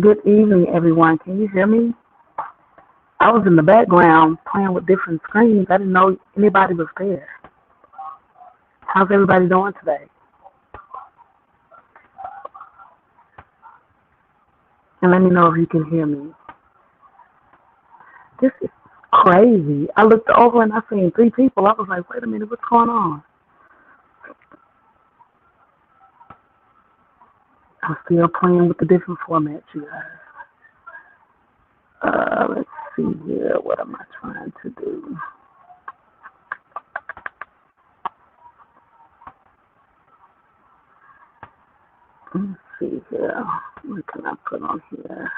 Good evening, everyone. Can you hear me? I was in the background playing with different screens. I didn't know anybody was there. How's everybody doing today? And let me know if you can hear me. This is crazy. I looked over and I seen three people. I was like, wait a minute, what's going on? I'm still playing with the different formats, you guys. Let's see here. What am I trying to do? Let's see here. What can I put on here?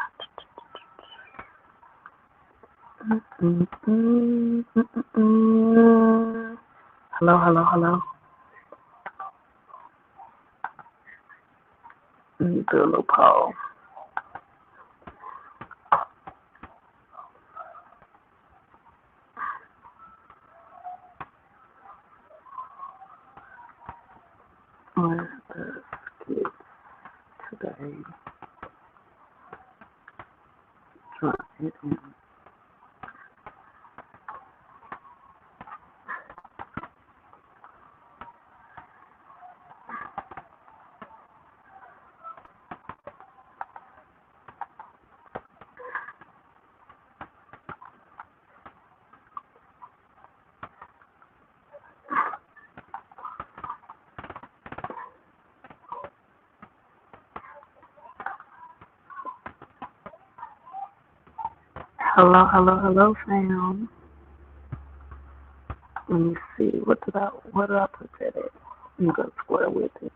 Hello, hello, hello. Let me do a little poll. On the skit today. Try it in. Hello, hello, hello, fam. Let me see. What did I put that at? Let me go square with it.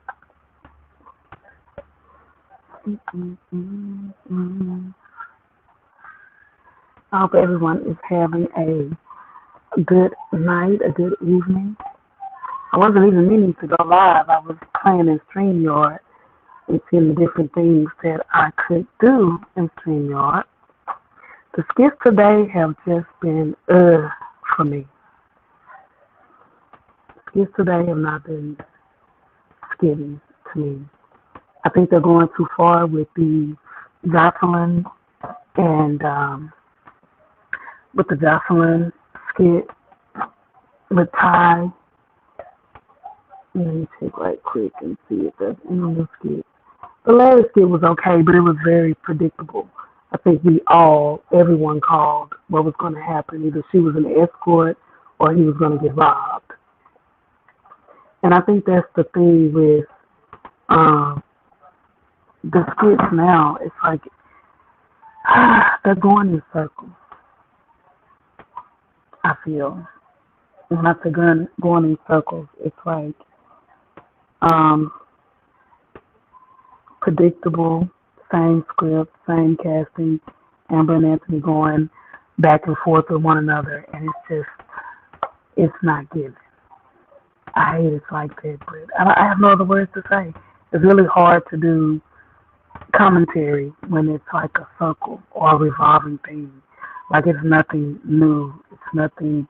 I hope everyone is having a good night, a good evening. I wasn't even meaning to go live. I was playing in StreamYard and seeing the different things that I could do in StreamYard. The skits today have just been for me. Skits today have not been skitty to me. I think they're going too far with the Jocelyn and with the Jocelyn skit with Ty. Let me check right quick and see if there's any new skit. The last skit was okay, but it was very predictable. I think everyone called what was going to happen. Either she was an escort or he was going to get robbed. And I think that's the thing with the skits now. It's like they're going in circles, I feel. When I say going in circles, it's like predictable, same script, same casting, Amber and Anthony going back and forth with one another, and it's not given. I hate it like that, but I have no other words to say. It's really hard to do commentary when it's like a circle or a revolving thing. Like it's nothing new, it's nothing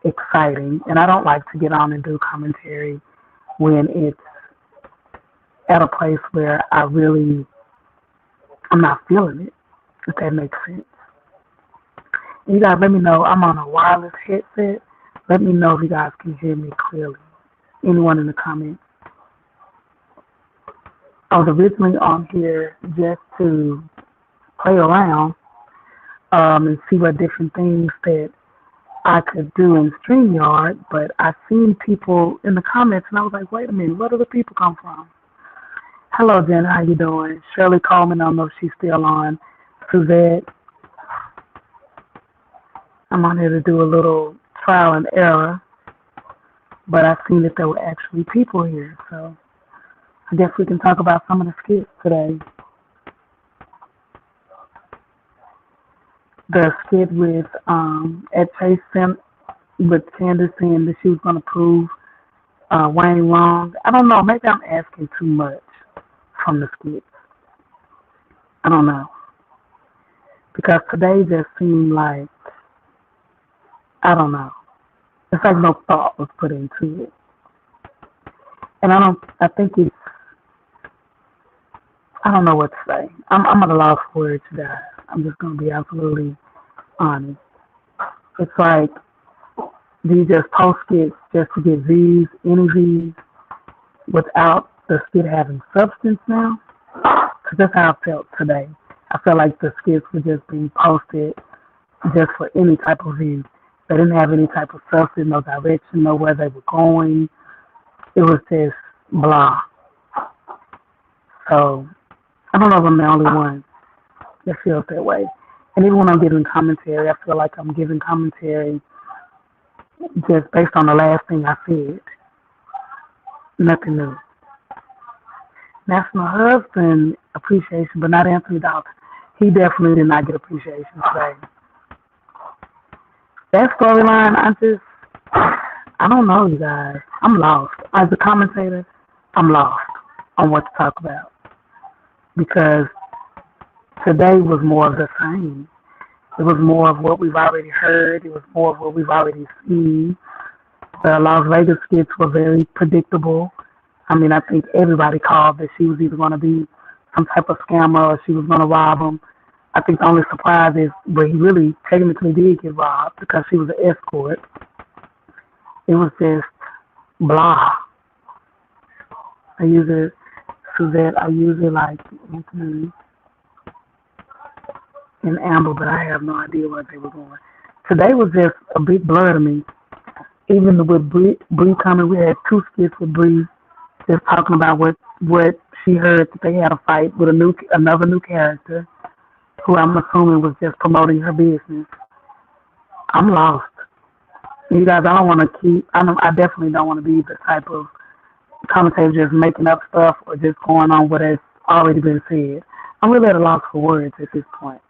exciting, and I don't like to get on and do commentary when it's at a place where I'm not feeling it, if that makes sense. And you guys let me know. I'm on a wireless headset. Let me know if you guys can hear me clearly. Anyone in the comments. I was originally on here just to play around and see what different things that I could do in StreamYard, but I seen people in the comments and I was like, wait a minute, where do the people come from? Hello, Jen. How you doing? Shirley Coleman. I don't know if she's still on. Suzette. I'm on here to do a little trial and error, but I've seen that there were actually people here, so I guess we can talk about some of the skits today. The skit with at Chase with Candace saying that she was going to prove Wayne wrong. I don't know. Maybe I'm asking too much from the skits. I don't know. Because today just seemed like, I don't know. It's like no thought was put into it. And I I don't know what to say. I'm at a loss for words, guys. I'm just gonna be absolutely honest. It's like, do you just post skits just to get views, any views, without the skit having substance now? Because that's how I felt today. I felt like the skits were just being posted just for any type of view. They didn't have any type of substance, no direction, know where they were going. It was just blah. So I don't know if I'm the only one that feels that way. And even when I'm giving commentary, I feel like I'm giving commentary just based on the last thing I said. Nothing new. National Husband appreciation, but not Anthony Dawson. He definitely did not get appreciation today. That storyline, I don't know, you guys. I'm lost. As a commentator, I'm lost on what to talk about. Because today was more of the same. It was more of what we've already heard. It was more of what we've already seen. The Las Vegas skits were very predictable. I mean, I think everybody called that she was either going to be some type of scammer or she was going to rob him. I think the only surprise is where he really technically did get robbed because she was an escort. It was just blah. I use it, Suzette, I use it like Anthony and Amber, but I have no idea where they were going. Today was just a big blur to me. Even with Bree coming, we had two skits with Bree just talking about what she heard that they had a fight with another new character who I'm assuming was just promoting her business. I'm lost. You guys, I don't want to I definitely don't want to be the type of commentator just making up stuff or just going on what has already been said. I'm really at a loss for words at this point.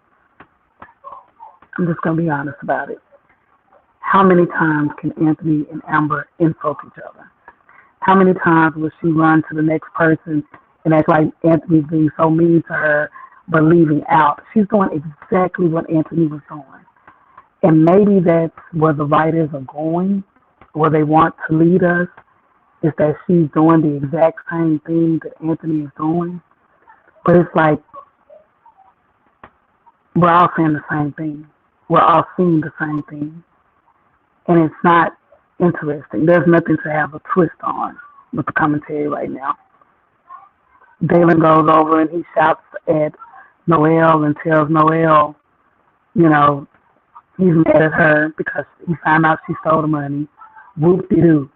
I'm just going to be honest about it. How many times can Anthony and Amber insult each other? How many times will she run to the next person and act like Anthony's being so mean to her, but leaving out? She's doing exactly what Anthony was doing. And maybe that's where the writers are going, where they want to lead us, is that she's doing the exact same thing that Anthony is doing. But it's like, we're all saying the same thing. We're all seeing the same thing. And it's not interesting. There's nothing to have a twist on with the commentary right now. Dalen goes over and he shouts at Noelle and tells Noelle, you know, he's mad at her because he found out she stole the money. Whoop-de-doo.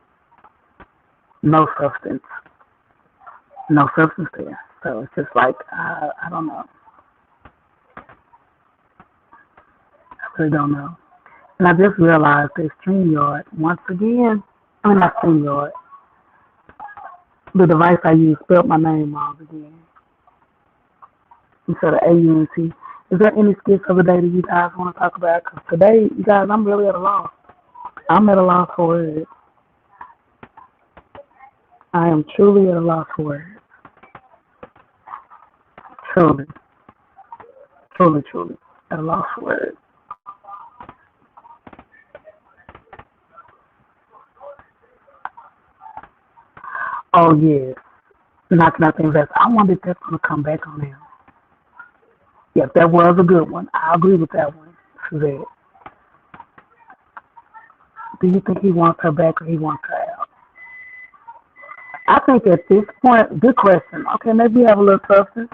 No substance. No substance there. So it's just like, I don't know. I really don't know. And I just realized that StreamYard, once again, not StreamYard, the device I use spelled my name wrong again. Instead of AUNC. Is there any skits of the day that you guys want to talk about? Because today, you guys, I'm really at a loss. I'm at a loss for words. I am truly at a loss for words. Truly. Truly, truly at a loss for words. Oh, yes. Knocking out the investor. I wonder if that's going to come back on him. Yes, that was a good one. I agree with that one. Suzette. Do you think he wants her back or he wants her out? I think at this point, good question. Okay, maybe you have a little substance.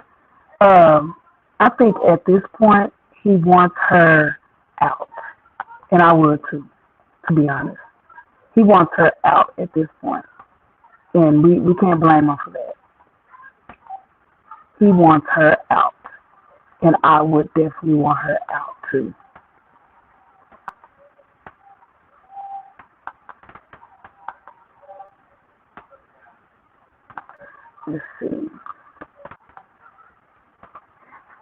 I think at this point, he wants her out. And I would too, to be honest. He wants her out at this point. And we can't blame him for that. He wants her out. And I would definitely want her out too. Let's see.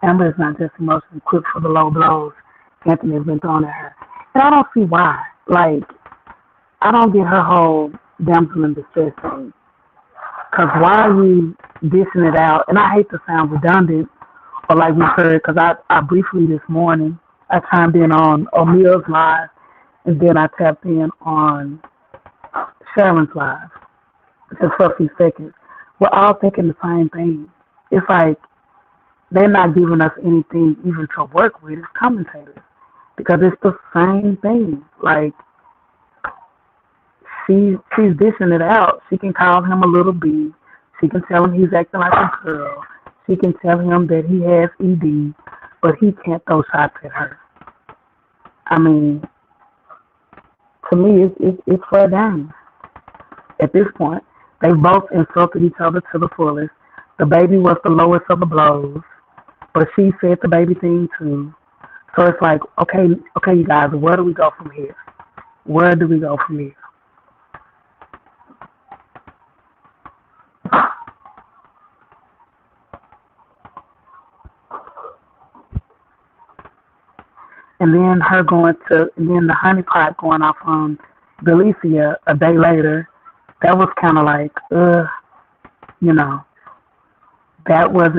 Amber is not just emotionally quick for the low blows Anthony has been throwing at her. And I don't see why. Like, I don't get her whole damsel in distress thing. Because why are you dishing it out? And I hate to sound redundant, or like we heard, because I briefly this morning, I chimed in on O'Neill's live, and then I tapped in on Sharon's live, just for a few seconds. We're all thinking the same thing. It's like, they're not giving us anything even to work with as commentators because it's the same thing. Like she's dishing it out. She can call him a little B. She can tell him he's acting like a girl. She can tell him that he has ED, but he can't throw shots at her. I mean, to me, it's fair game. At this point, they both insulted each other to the fullest. The baby was the lowest of the blows, but she said the baby thing too. So it's like, okay, you guys, where do we go from here? Where do we go from here? And then the honeypot going off on Delicia a day later. That was kind of like, you know, that was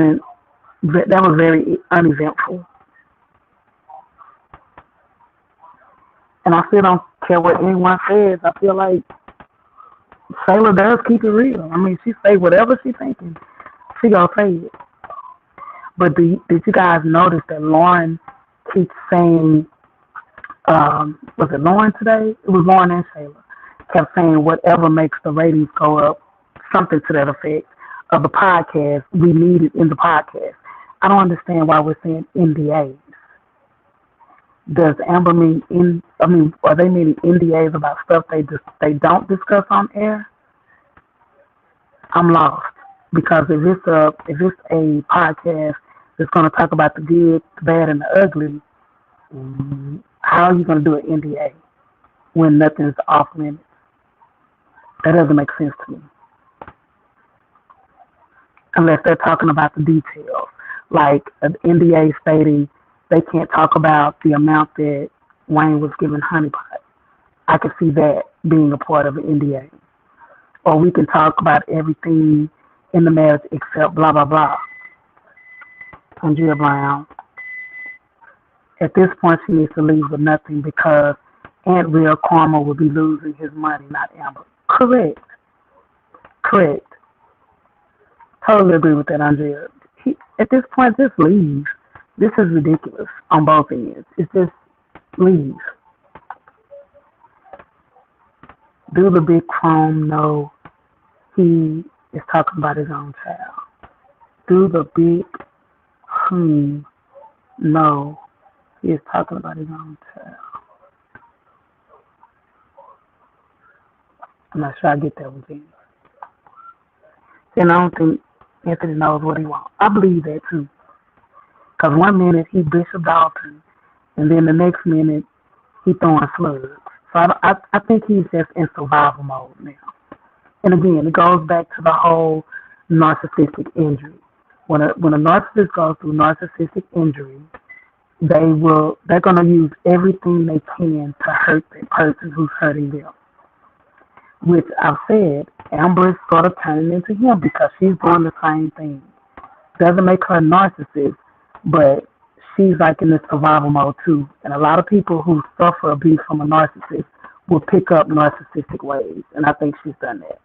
very uneventful. And I still don't care what anyone says. I feel like Sailor does keep it real. I mean, she say whatever she's thinking, she gonna say it. But did you guys notice that Lauren keeps saying, was it Lauren today? It was Lauren and Shayla. Kept saying whatever makes the ratings go up, something to that effect, of the podcast, we need it in the podcast. I don't understand why we're saying NDAs. Does Amber are they meaning NDAs about stuff they don't discuss on air? I'm lost. Because if it's a podcast that's going to talk about the good, the bad, and the ugly, how are you going to do an NDA when nothing's off limits? That doesn't make sense to me. Unless they're talking about the details, like an NDA stating they can't talk about the amount that Wayne was giving Honeypot. I could see that being a part of an NDA. Or we can talk about everything in the marriage except blah, blah, blah. Andrea Brown. At this point, she needs to leave with nothing because Aunt Real Karma will be losing his money, not Amber. Correct. Totally agree with that, Andrea. At this point, just leave. This is ridiculous on both ends. It's just leave. Do the big chrome know he is talking about his own child? Do the big know he is talking about his own child? I'm not sure I get that one, Jenny. And I don't think Anthony knows what he wants. I believe that too. Because one minute he Bishop Dalton, and then the next minute he throwing slugs. So I think he's just in survival mode now. And again, it goes back to the whole narcissistic injury. When a narcissist goes through narcissistic injury, they're gonna use everything they can to hurt the person who's hurting them. Which I've said, Amber is sort of turning into him because she's doing the same thing. Doesn't make her a narcissist, but she's like in this survival mode too. And a lot of people who suffer abuse from a narcissist will pick up narcissistic ways. And I think she's done that.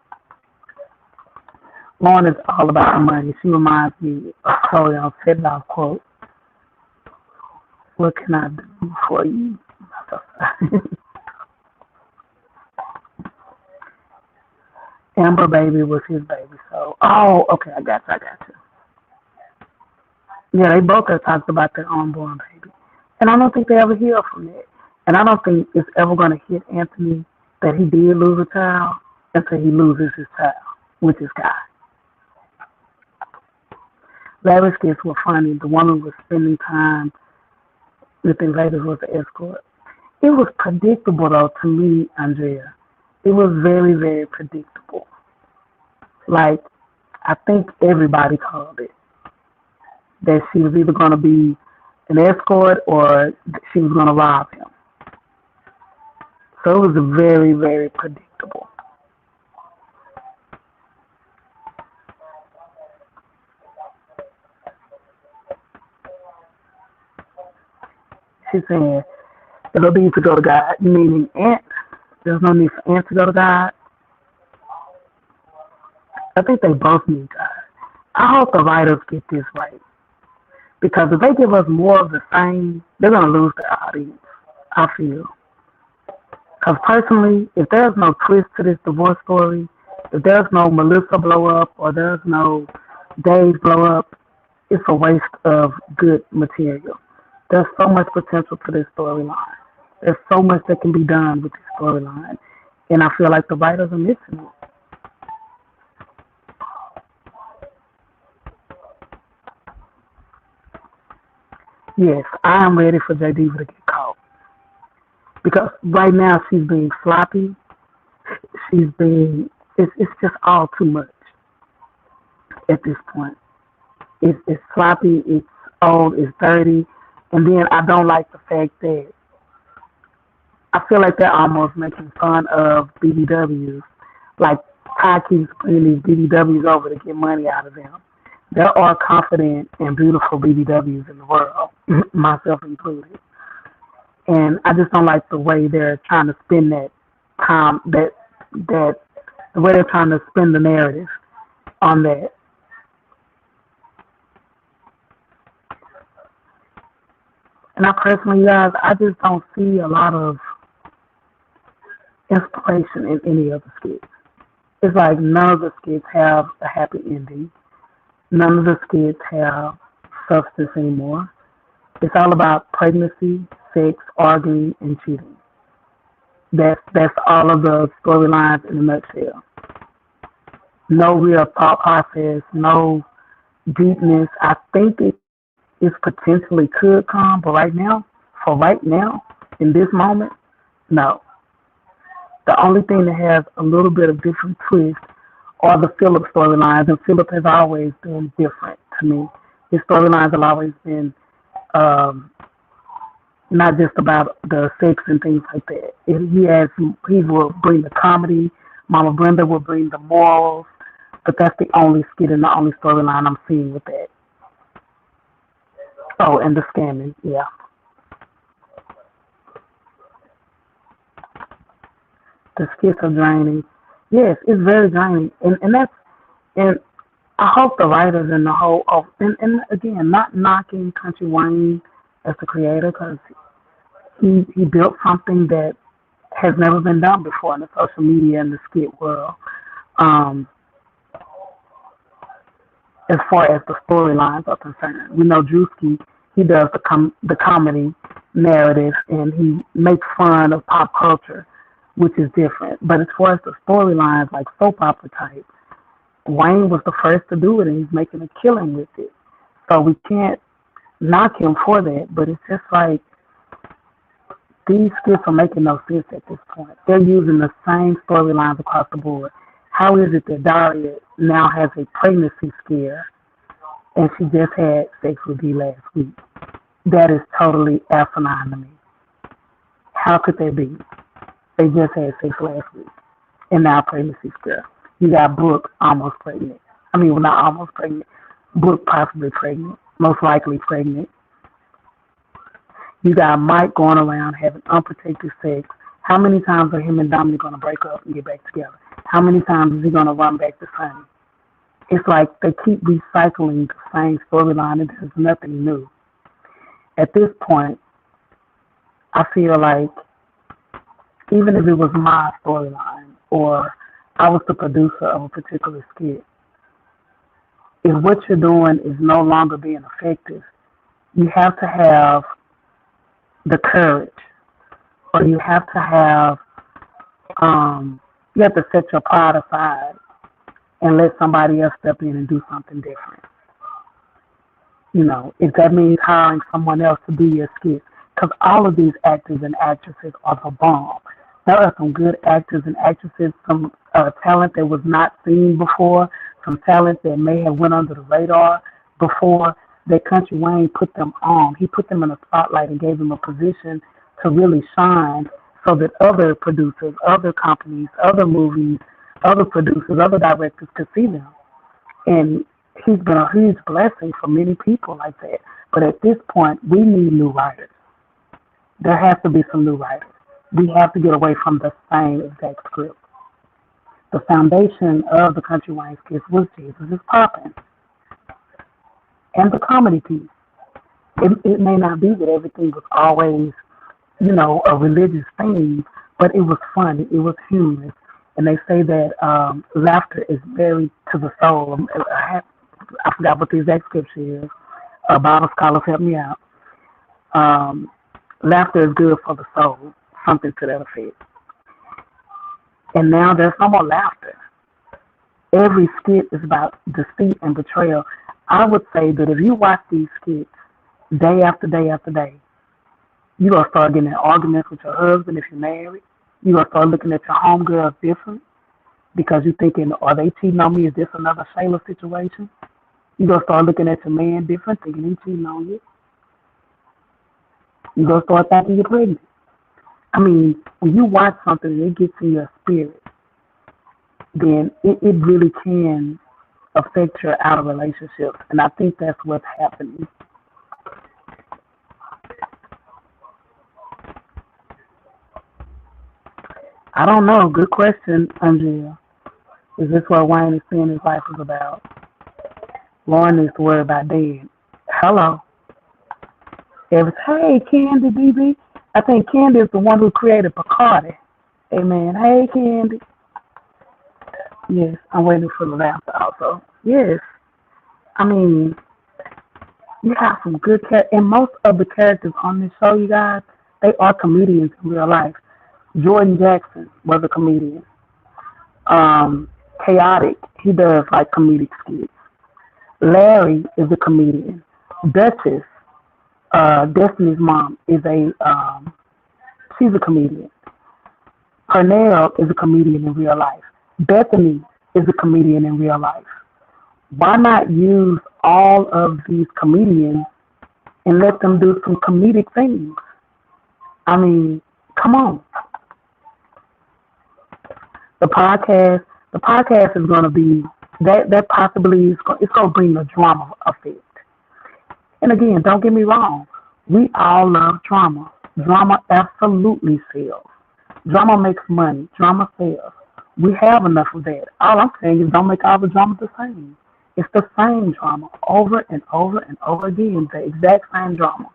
Lauren is all about the money. She reminds me of Chloe on Set Off quote. What can I do for you? Amber baby was his baby. So, okay, I got you. Yeah, they both have talked about their unborn baby. And I don't think they ever heal from that. And I don't think it's ever going to hit Anthony that he did lose a child until he loses his child with this guy. Larry's skits were funny. The woman was spending time with the invaders was the escort. It was predictable, though, to me, Andrea. It was very, very predictable. Like, I think everybody called it. That she was either going to be an escort or she was going to rob him. So it was very, very predictable. She's saying, there's no need to go to God, meaning Aunt. There's no need for Aunt to go to God. I think they both need God. I hope the writers get this right. Because if they give us more of the same, they're going to lose their audience, I feel. Because personally, if there's no twist to this divorce story, if there's no Melissa blow up or there's no Dave blow up, it's a waste of good material. There's so much potential to this storyline. There's so much that can be done with this storyline. And I feel like the writers are missing it. Yes, I am ready for J Diva to get caught. Because right now she's being sloppy. She's being, it's just all too much at this point. It's sloppy, it's old, it's dirty. And then I don't like the fact that I feel like they're almost making fun of BBWs. Like Ty keeps bringing these BBWs over to get money out of them. There are confident and beautiful BBWs in the world, myself included. And I just don't like the way they're trying to spin that time, that the way they're trying to spin the narrative on that. And I personally, guys, I just don't see a lot of inspiration in any of the skits. It's like none of the skits have a happy ending. None of the skits have substance anymore. It's all about pregnancy, sex, arguing, and cheating. That's all of the storylines in a nutshell. No real thought process, no deepness. I think it potentially could come, but right now, in this moment, no. The only thing that has a little bit of different twist are the Philip storylines, and Philip has always been different to me. His storylines have always been um, not just about the sex and things like that. He will bring the comedy. Mama Brenda will bring the morals, but that's the only skit and the only storyline I'm seeing with that. Oh, and the scamming, yeah. The skits are draining. Yes, it's very draining, and I hope the writers and the whole and again, not knocking Country Wayne as the creator because he built something that has never been done before in the social media and the skit world. Um, as far as the storylines are concerned, we know Drewski, he does the comedy narrative and he makes fun of pop culture, which is different. But as far as the storylines, like soap opera type, Wayne was the first to do it and he's making a killing with it. So we can't knock him for that, but it's just like these skits are making no sense at this point. They're using the same storylines across the board. How is it that Daria now has a pregnancy scare and she just had sex with D last week? That is totally asinine to me. How could that be? They just had sex last week and now pregnancy scare. You got Brooke almost pregnant. I mean, well, not almost pregnant. Brooke possibly pregnant, most likely pregnant. You got Mike going around having unprotected sex. How many times are him and Dominic going to break up and get back together? How many times is he going to run back the same? It's like they keep recycling the same storyline and there's nothing new. At this point, I feel like even if it was my storyline or I was the producer of a particular skit, if what you're doing is no longer being effective, you have to have the courage or you have to set your pride aside and let somebody else step in and do something different. You know, if that means hiring someone else to do your skits, because all of these actors and actresses are the bomb. There are some good actors and actresses, some talent that was not seen before, some talent that may have went under the radar before, that Country Wayne put them on. He put them in a spotlight and gave them a position to really shine so that other producers, other companies, other movies, other producers, other directors could see them. And he's been a huge blessing for many people like that. But at this point, we need new writers. There has to be some new writers. We have to get away from the same exact script. The foundation of the Country Wayne skits was Jesus is Poppin' and the comedy piece. It may not be that everything was always, a religious thing, but it was funny. It was humorous. And they say that laughter is very to the soul. I forgot what the exact scripture is. Bible scholars help me out. Um, Laughter is good for the soul, something to that effect. And now there's no more laughter. Every skit is about deceit and betrayal. I would say that if you watch these skits day after day after day, you're going to start getting in arguments with your husband if you're married. You're going to start looking at your homegirls different because you're thinking, are they cheating on me? Is this another Shayla situation? You're going to start looking at your man different, thinking he's cheating on you. You're going to start thinking you're pregnant. I mean, when you watch something and it gets in your spirit, then it really can affect your outer relationships. And I think that's what's happening. I don't know. Good question, Andrea. Is this what Wayne is saying his life is about? Lauren needs to worry about Dan. Hello. Hey, Candy, BB. I think Candy is the one who created Bacardi. Amen. Hey, Candy. Yes, I'm waiting for the laughter also. Yes. I mean, you have some good characters. And most of the characters on this show, you guys, they are comedians in real life. Jordan Jackson was a comedian. Chaotic, he does like comedic skits. Larry is a comedian. Duchess, Destiny's mom, she's a comedian. Pernell is a comedian in real life. Bethany is a comedian in real life. Why not use all of these comedians and let them do some comedic things? I mean, come on. The podcast is going to be that possibly it's going to bring a drama effect. And again, don't get me wrong, we all love drama. Drama absolutely sells. Drama makes money. Drama sells. We have enough of that. All I'm saying is don't make all the drama the same. It's the same drama over and over and over again, the exact same drama.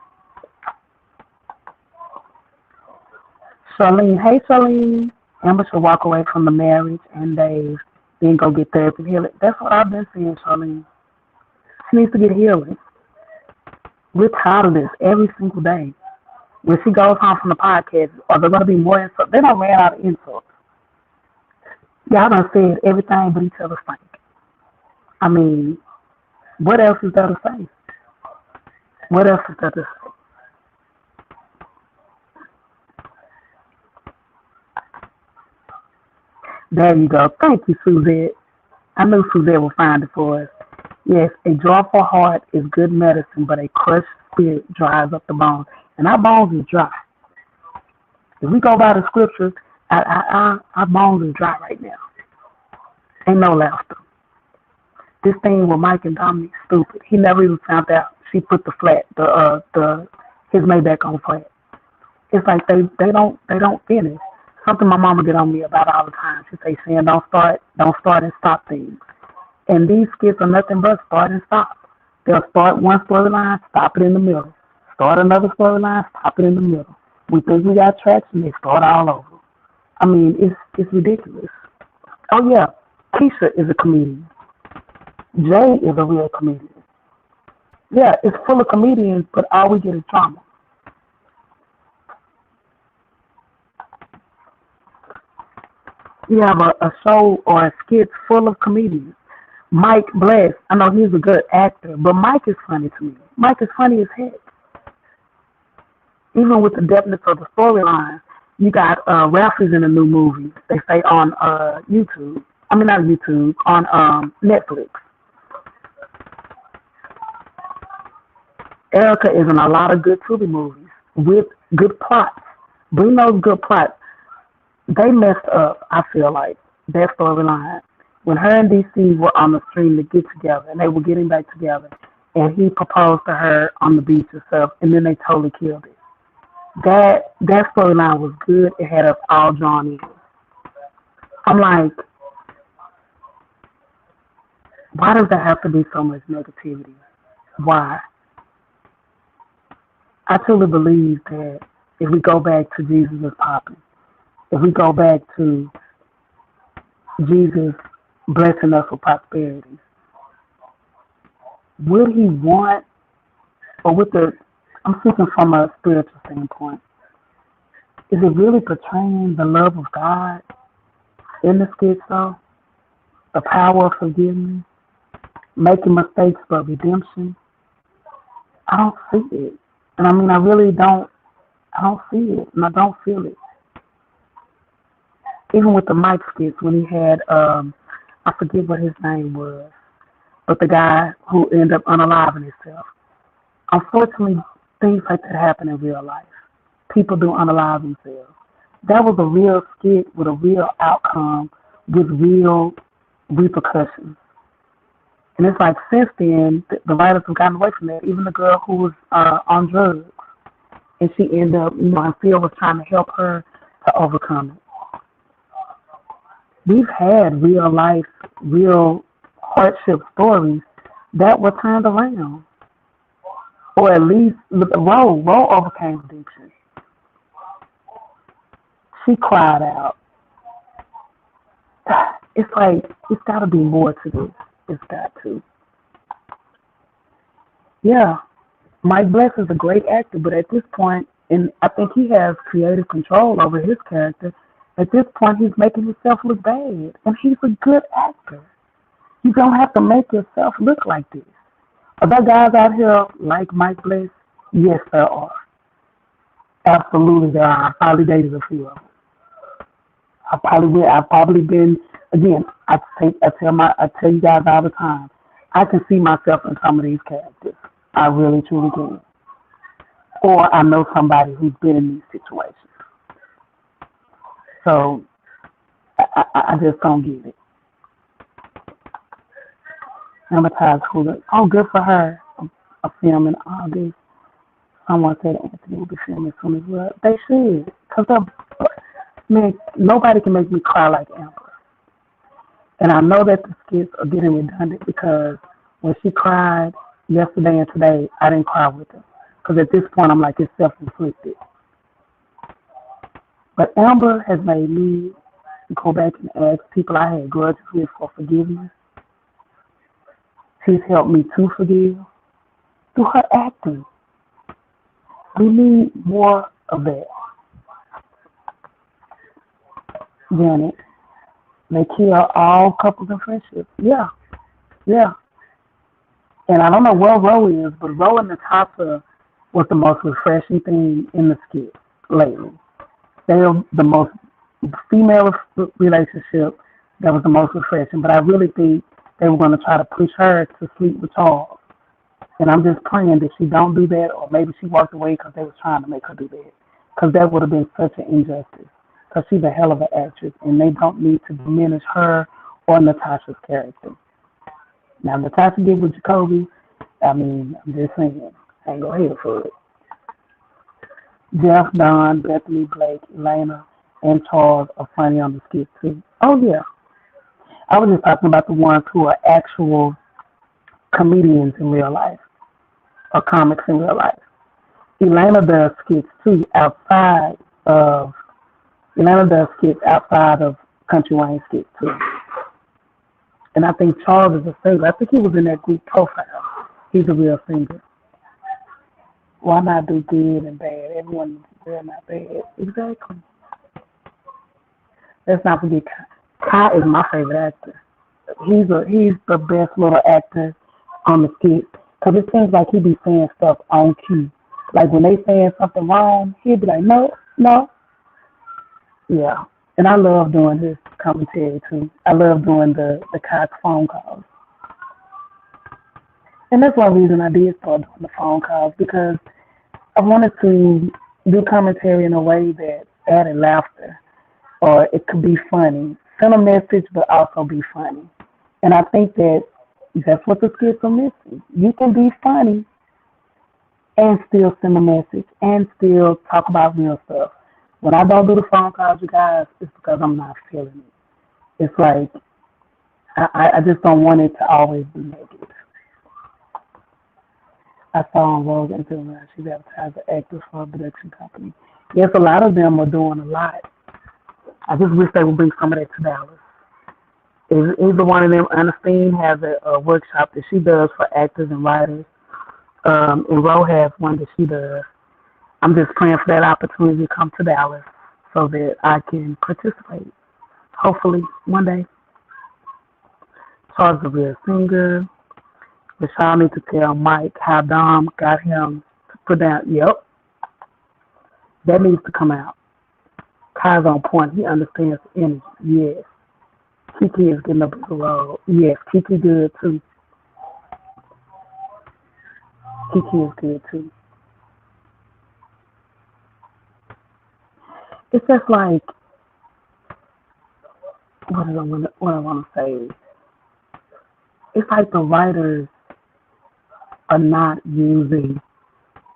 Charlene, hey Charlene. Amber should walk away from the marriage and Dave, then go get therapy and healing. That's what I've been saying, Charlene. She needs to get healing. We're tired of this every single day. When she goes home from the podcast, are there going to be more insults? They don't ran out of insults. Y'all done said everything but each other's thing. I mean, what else is there to say? What else is there to say? There you go. Thank you, Suzette. I knew Suzette would find it for us. Yes, a joyful heart is good medicine, but a crushed spirit dries up the bones. And our bones is dry. If we go by the scriptures, our bones is dry right now. Ain't no laughter. This thing with Mike and Dominic, stupid. He never even found out she put his Maybach on flat. It's like they don't finish. Something my mama get on me about all the time. She say, "Saying don't start and stop things." And these skits are nothing but start and stop. They'll start one storyline, stop it in the middle. Start another storyline, stop it in the middle. We think we got traction, they start all over. I mean, it's ridiculous. Oh yeah, Keisha is a comedian. Jay is a real comedian. Yeah, it's full of comedians, but all we get is drama. You have a show or a skit full of comedians. Mike Bless, I know he's a good actor, but Mike is funny to me. Mike is funny as heck. Even with the depthness of the storyline, you got Ralphie's in a new movie. They say on YouTube. I mean, not YouTube, on Netflix. Erica is in a lot of good Tubi movies with good plots. Bring those good plots. They messed up, I feel like, their storyline. When her and DC were on the stream to get together, and they were getting back together, and he proposed to her on the beach and stuff, and then they totally killed it. That storyline was good. It had us all drawn in. I'm like, why does there have to be so much negativity? Why? I truly believe that if we go back to Jesus is popping, if we go back to Jesus blessing us with prosperity, would he want, or with the, I'm speaking from a spiritual standpoint, is it really portraying the love of God in the skit though? The power of forgiveness, making mistakes but redemption? I don't see it. And I mean, I really don't, I don't see it, and I don't feel it. Even with the Mike skits when he had, I forget what his name was, but the guy who ended up unaliving himself. Unfortunately, things like that happen in real life. People do unalive themselves. That was a real skit with a real outcome, with real repercussions. And it's like since then, the writers have gotten away from that. Even the girl who was on drugs, and she ended up, and Phil was trying to help her to overcome it. We've had real life, real hardship stories that were turned around. Or at least Ro overcame addiction. She cried out. It's like, it's got to be more to this. It's got to. Yeah, Mike Bless is a great actor, but at this point, and I think he has creative control over his character, at this point he's making himself look bad. And he's a good actor. You don't have to make yourself look like this. Are there guys out here like Mike Bless? Yes, there are. Absolutely, there are. I probably dated a few of them. I've probably been. Again, I tell you guys all the time. I can see myself in some of these characters. I really truly can. Or I know somebody who's been in these situations. So I just don't get it. Amortized Hulu. Oh, good for her. A film in August. Someone said Anthony will be filming soon as well. They should. Because, man, nobody can make me cry like Amber. And I know that the skits are getting redundant because when she cried yesterday and today, I didn't cry with her. Because at this point, I'm like, it's self-inflicted. But Amber has made me go back and ask people I had grudges with for forgiveness. She's helped me to forgive through her acting. We need more of that. Janet, they kill all couples and friendships. Yeah. And I don't know where Ro is, but Ro and Natasha was the most refreshing thing in the skit lately. They're the most female relationship that was the most refreshing. But I really think they were going to try to push her to sleep with Charles. And I'm just praying that she don't do that, or maybe she walked away because they was trying to make her do that. Because that would have been such an injustice. Because she's a hell of an actress, and they don't need to diminish her or Natasha's character. Now, Natasha did with Jacoby. I mean, I'm just saying, I ain't going to hate her for it. Jeff, Don, Bethany, Blake, Elena, and Charles are funny on the skit, too. Oh, yeah. I was just talking about the ones who are actual comedians in real life, or comics in real life. Elena does skits, too, outside of Country Wayne skits, too. And I think Charles is a singer. I think he was in that group Profile. He's a real singer. Why not do good and bad? Everyone is good and not bad. Exactly. Let's not forget Kai is my favorite actor. He's the best little actor on the skit. Because it seems like he be saying stuff on cue. Like when they saying something wrong, he'll be like, no. Yeah. And I love doing his commentary too. I love doing the Kai phone calls. And that's one reason I did start doing the phone calls, because I wanted to do commentary in a way that added laughter, or it could be funny. Send a message, but also be funny. And I think that's what the skits are missing. You can be funny and still send a message and still talk about real stuff. When I don't do the phone calls, you guys, it's because I'm not feeling it. It's like I just don't want it to always be negative. I saw on Rogue Instagram she's advertised as actors for a production company. Yes, a lot of them are doing a lot. I just wish they would bring some of that to Dallas. Either one of them, Ernestine has a workshop that she does for actors and writers. And Ro has one that she does. I'm just praying for that opportunity to come to Dallas so that I can participate. Hopefully, one day. Charles is a real singer. Rashawn needs to tell Mike how Dom got him to put down. Yep, that needs to come out. Kai's on point. He understands the energy. Yes. Kiki is getting up the road. Yes, Kiki good too. Kiki is good too. It's just like what I want to say. It's like the writers are not using,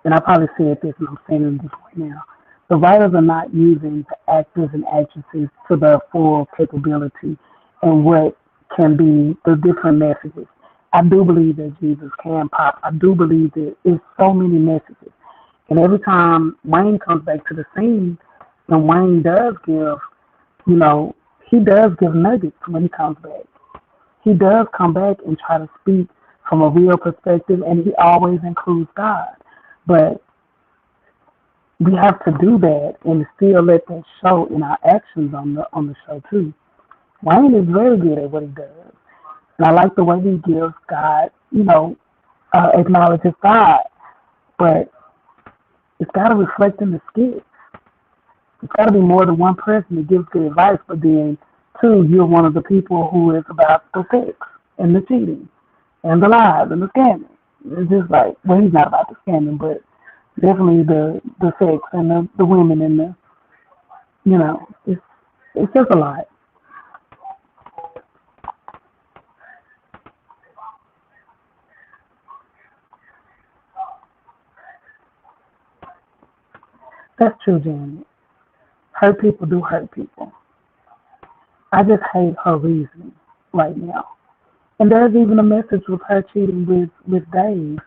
and I probably said this and I'm saying it this way now. The writers are not using the actors and actresses to their full capability and what can be the different messages. I do believe that Jesus can pop. I do believe that it's so many messages. And every time Wayne comes back to the scene, and Wayne does give, he does give nuggets when he comes back. He does come back and try to speak from a real perspective, and he always includes God. But we have to do that and still let that show in our actions on the show too. Wayne is very good at what he does. And I like the way he gives God, acknowledges God. But it's got to reflect in the skit. It's got to be more than one person that gives good advice, but then, two, you're one of the people who is about the sex and the cheating and the lies and the scamming. It's just like, well, he's not about the scamming, but definitely the sex and the women and it's just a lot. That's true, Janet. Hurt people do hurt people. I just hate her reasoning right now. And there's even a message with her cheating with Dave.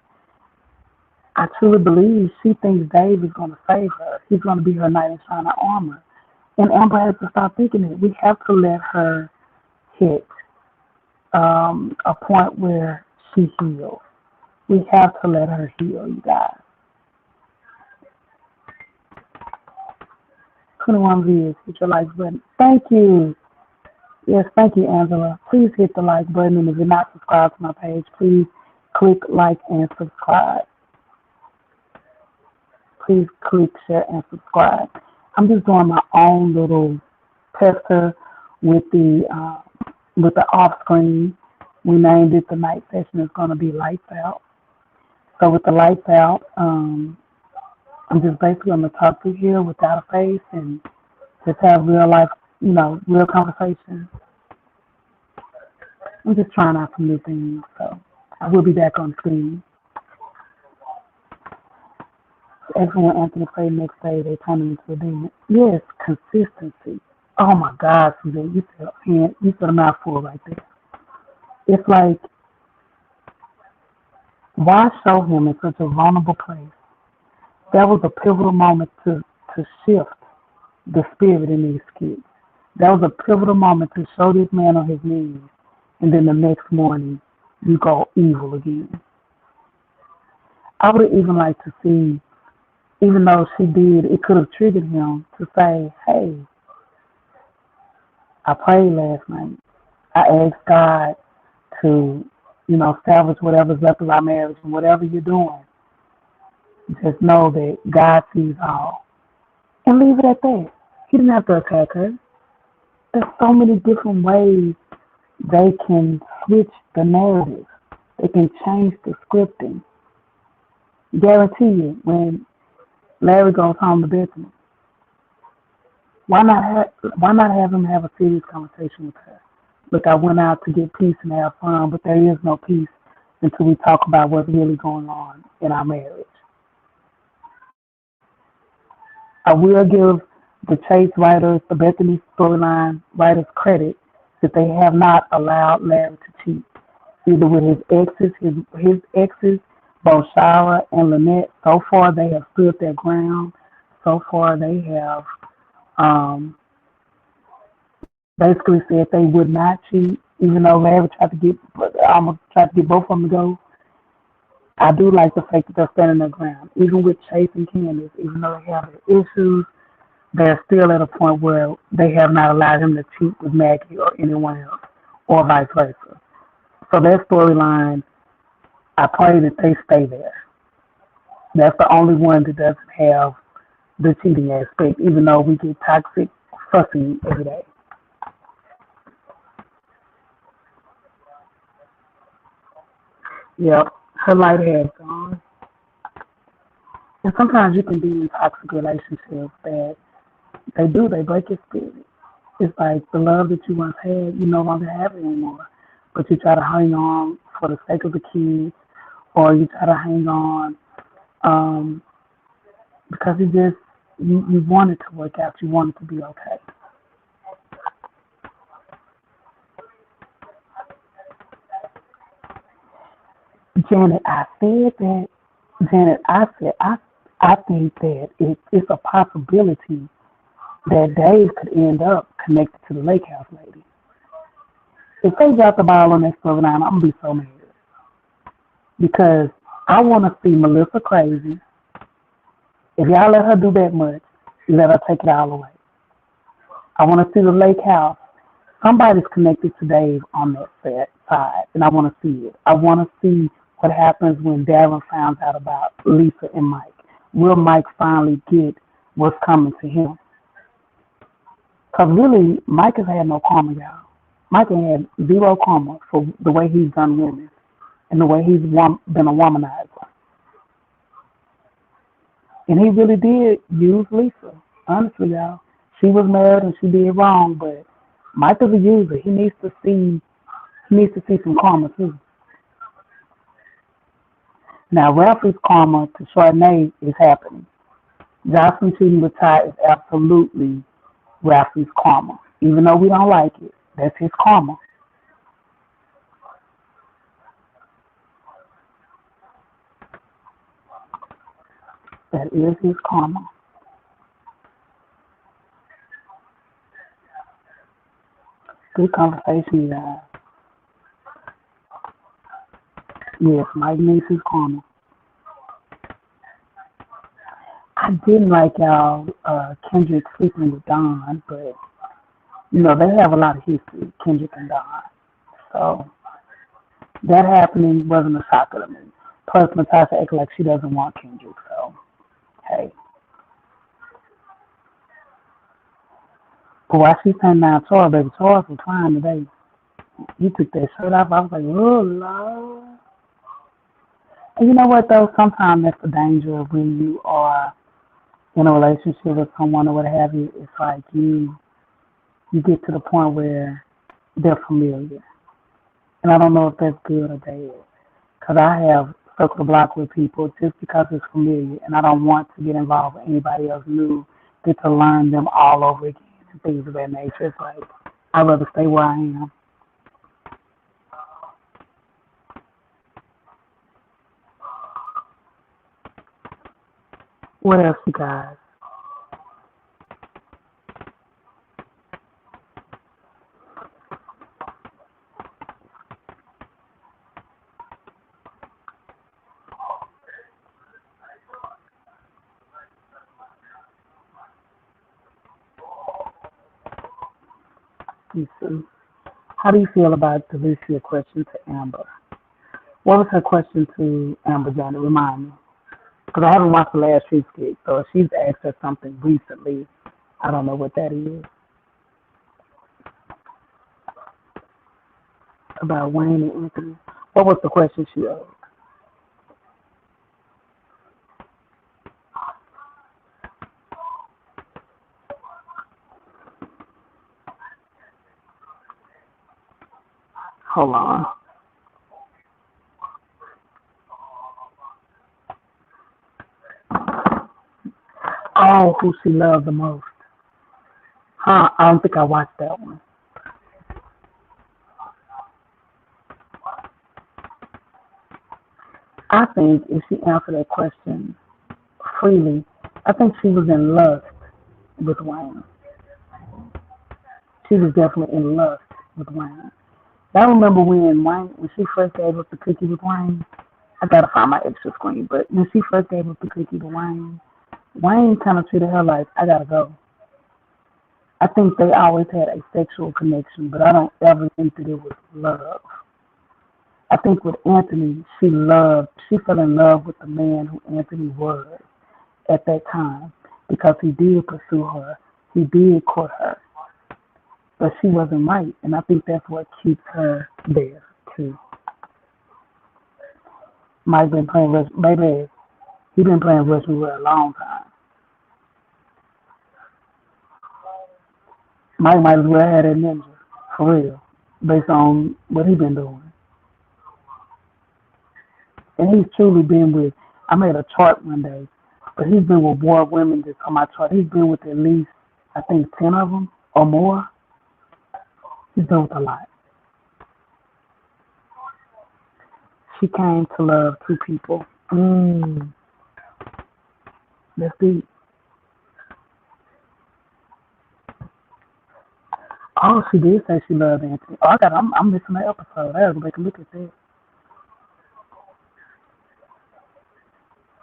I truly believe she thinks Dave is going to save her. He's going to be her knight in shining armor. And Amber has to stop thinking it. We have to let her hit a point where she heals. We have to let her heal, you guys. 21 views. Hit your like button. Thank you. Yes, thank you, Angela. Please hit the like button. And if you're not subscribed to my page, please click like and subscribe. Please click share and subscribe. I'm just doing my own little tester with the off screen. We named it the night session. It's going to be lights out. So with the lights out, I'm just basically going to talk to here without a face and just have real life, real conversation. I'm just trying out some new things, so I will be back on screen. Everyone Anthony prayed next day, they turned him into a demon. Yes, consistency. Oh my God, Suzanne, you said a mouthful right there. It's like, why show him in such a vulnerable place? That was a pivotal moment to shift the spirit in these skits. That was a pivotal moment to show this man on his knees, and then the next morning, you go evil again. I would even like to see, even though she did, it could have triggered him to say, hey, I prayed last night. I asked God to, salvage whatever's left of our marriage, and whatever you're doing, just know that God sees all. And leave it at that. He didn't have to attack her. There's so many different ways they can switch the narrative. They can change the scripting. Guarantee you, when Larry goes home to Bethany, why not have him have a serious conversation with her? Look, I went out to get peace and have fun, but there is no peace until we talk about what's really going on in our marriage. I will give the Chase writers, the Bethany storyline writers credit that they have not allowed Larry to cheat, either with his exes Both Shara and Lynette, so far they have stood their ground. So far they have um, basically said they would not cheat, even though Larry tried to get almost tried to get both of them to go. I do like the fact that they're standing their ground, even with Chase and Candace, even though they have their issues. They're still at a point where they have not allowed him to cheat with Maggie or anyone else, or vice versa. So their storyline, I pray that they stay there. That's the only one that doesn't have the cheating aspect, even though we get toxic fussing every day. Yep, her light has gone. And sometimes you can be in toxic relationships that they break your spirit. It's like the love that you once had, you no longer have it anymore. But you try to hang on for the sake of the kids, or you try to hang on um, because you want it to work out, you want it to be okay. Janet, I said that. Janet, I said I think that it's a possibility that Dave could end up connected to the lake house lady. If they drop the ball on that storyline, I'm gonna be so mad because I want to see Melissa crazy. If y'all let her do that much, let her take it all away. I want to see the lake house. Somebody's connected to Dave on that side, and I want to see it. I want to see what happens when Darren finds out about Lisa and Mike. Will Mike finally get what's coming to him? Because really, Mike has had no karma, y'all. Mike has had zero karma for the way he's done women and the way he's been a womanizer. And he really did use Lisa. Honestly, y'all. She was mad and she did wrong, but Mike is a user. He needs to see some karma too. Now Ralphie's karma to Chardonnay is happening. Jocelyn cheating with Ty is absolutely Ralphie's karma. Even though we don't like it, that's his karma. That is his karma. Good conversation, you guys. Yes, Mike needs his karma. I didn't like y'all Kendrick sleeping with Don, but they have a lot of history, Kendrick and Don. So that happening wasn't a shocker to me. Plus, Natasha acts like she doesn't want Kendrick, so hey. But while she turned down Charles, baby, Charles was crying today. He took that shirt off. I was like, oh, Lord. And you know what, though? Sometimes that's the danger of when you are in a relationship with someone or what have you. It's like you get to the point where they're familiar. And I don't know if that's good or bad. Because I have circled the block with people just because it's familiar. And I don't want to get involved with anybody else new, get to learn them all over again and things of that nature. It's like, I'd rather stay where I am. What else, you guys? You see. How do you feel about Delicia's question to Amber? What was her question to Amber, Johnny? Remind me. Because I haven't watched the last few skits, so if she's asked her something recently, I don't know what that is. About Wayne and Anthony. What was the question she asked? Hold on. Oh, who she loved the most. Huh? I don't think I watched that one. I think if she answered that question freely, I think she was in lust with Wayne. She was definitely in lust with Wayne. I remember when she first gave up the cookie with Wayne. I gotta find my extra screen, but when she first gave up the cookie to Wayne, Wayne kind of treated her like, I gotta go. I think they always had a sexual connection, but I don't ever think that it was love. I think with Anthony, she fell in love with the man who Anthony was at that time because he did pursue her, he did court her, but she wasn't right, and I think that's what keeps her there too. Mike been playing baby. He been playing Russian for a long time. Mike might as well have that ninja for real, based on what he been doing, and he's truly been with. I made a chart one day, but he's been with more women that's on my chart. He's been with at least I think 10 of them or more. He's been with a lot. She came to love two people. That's deep. Oh, she did say she loved Anthony. Oh, I'm missing that episode. I gotta go back and look at that.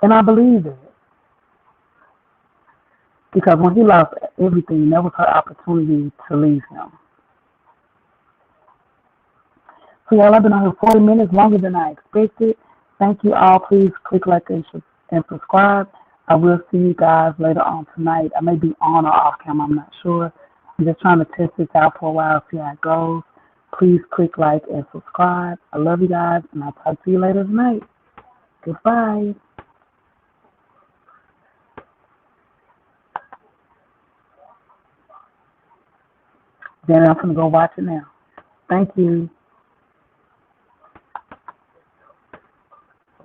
And I believe that because when he lost everything, that was her opportunity to leave him. So y'all, I've been on here 40 minutes longer than I expected. Thank you all. Please click like and subscribe. I will see you guys later on tonight. I may be on or off camera. I'm not sure. I'm just trying to test this out for a while, see how it goes. Please click like and subscribe. I love you guys, and I'll talk to you later tonight. Goodbye. Then I'm going to go watch it now. Thank you.